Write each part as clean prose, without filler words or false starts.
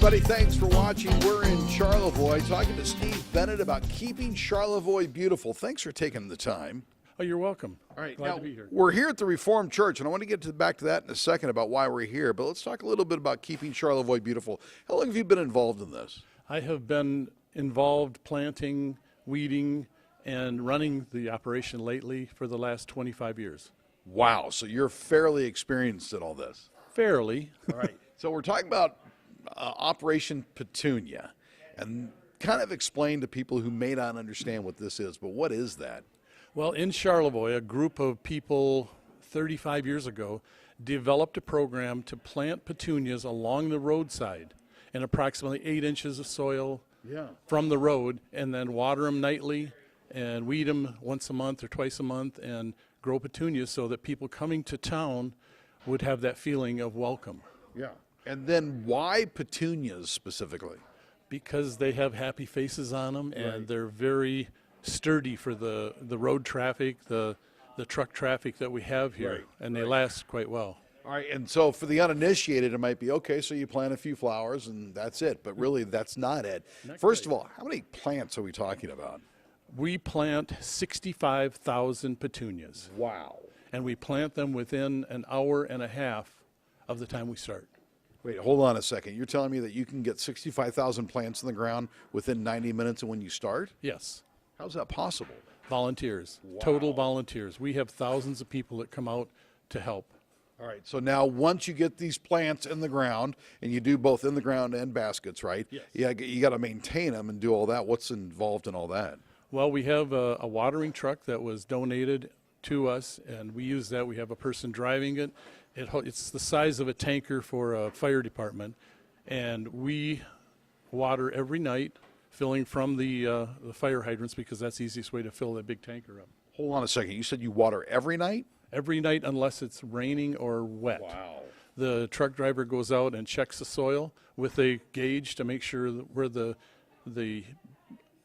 everybody. Thanks for watching. We're in Charlevoix talking to Steve Bennett about keeping Charlevoix beautiful. Thanks for taking the time. Oh, you're welcome. All right, Glad now, to be here. we're here at the Reformed Church, and I want to get back to that in a second about why we're here. But let's talk a little bit about keeping Charlevoix beautiful. How long have you been involved in this? I have been involved planting, weeding, and running the operation lately for the last 25 years. Wow, so you're fairly experienced in all this. Fairly. All right. So we're talking about Operation Petunia, and kind of explain to people who may not understand what this is, but what is that? Well, in Charlevoix, a group of people 35 years ago developed a program to plant petunias along the roadside in approximately 8 inches of soil from the road, and then water them nightly and weed them once a month or twice a month and grow petunias so that people coming to town would have that feeling of welcome. Yeah. And then why petunias specifically? Because they have happy faces on them, and they're very sturdy for the road traffic, the truck traffic that we have here, and they last quite well. All right, and so for the uninitiated, it might be, okay, so you plant a few flowers and that's it, but really that's not it. First of all, how many plants are we talking about? We plant 65,000 petunias. Wow. And we plant them within an hour and a half of the time we start. Wait, hold on a second. You're telling me that you can get 65,000 plants in the ground within 90 minutes of when you start? Yes. How's that possible? Volunteers. Total volunteers. We have thousands of people that come out to help. All right, so now once you get these plants in the ground, and you do both in the ground and baskets, right? Yes. Yeah, you got to maintain them and do all that. What's involved in all that? Well, we have a watering truck that was donated to us, and we use that. We have a person driving it. It's the size of a tanker for a fire department, and we water every night, filling from the fire hydrants, because that's the easiest way to fill that big tanker up. Hold on a second. You said you water every night? Every night unless it's raining or wet. Wow. The truck driver goes out and checks the soil with a gauge to make sure that where the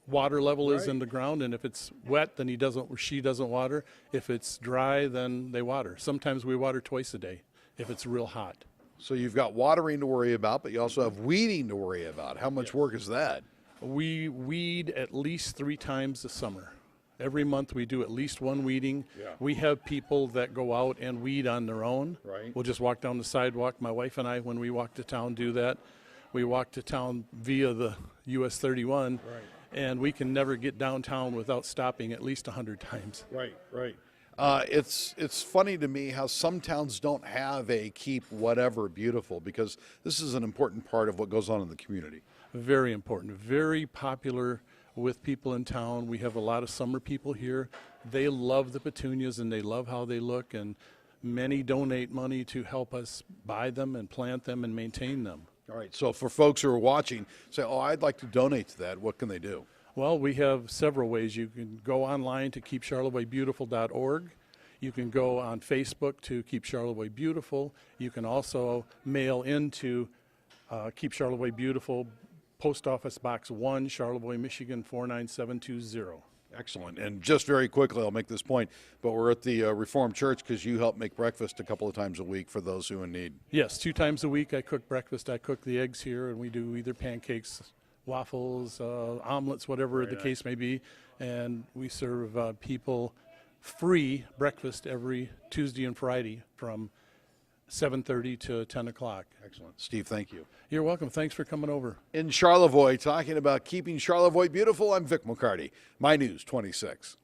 water level is in the ground, and if it's wet, then he doesn't or she doesn't water. If it's dry, then they water. Sometimes we water twice a day if it's real hot. So you've got watering to worry about, but you also have weeding to worry about. How much work is that? We weed at least 3 times a summer. Every month we do at least one weeding. Yeah. We have people that go out and weed on their own. Right. We'll just walk down the sidewalk. My wife and I, when we walk to town, do that. We walk to town via the US 31, and we can never get downtown without stopping at least 100 times. Right. It's funny to me how some towns don't have a keep whatever beautiful, because this is an important part of what goes on in the community. Very important, very popular with people in town. We have a lot of summer people here. They love the petunias and they love how they look, and many donate money to help us buy them and plant them and maintain them. All right, so for folks who are watching, say, oh, I'd like to donate to that, what can they do? Well, we have several ways. You can go online to keepcharlevoixbeautiful.org. You can go on Facebook to Keep Charlevoix Beautiful. You can also mail into Keep Charlevoix Beautiful, Post Office Box 1, Charlevoix, Michigan 49720. Excellent. And just very quickly, I'll make this point, but we're at the Reformed Church because you help make breakfast a couple of times a week for those who are in need. Yes, 2 times a week I cook breakfast. I cook the eggs here, and we do either pancakes, waffles, omelets, whatever the case may be. And we serve people free breakfast every Tuesday and Friday from 7:30 to 10 o'clock. Excellent. Steve, thank you. You're welcome. Thanks for coming over. In Charlevoix, talking about keeping Charlevoix beautiful, I'm Vic McCarty, My News 26.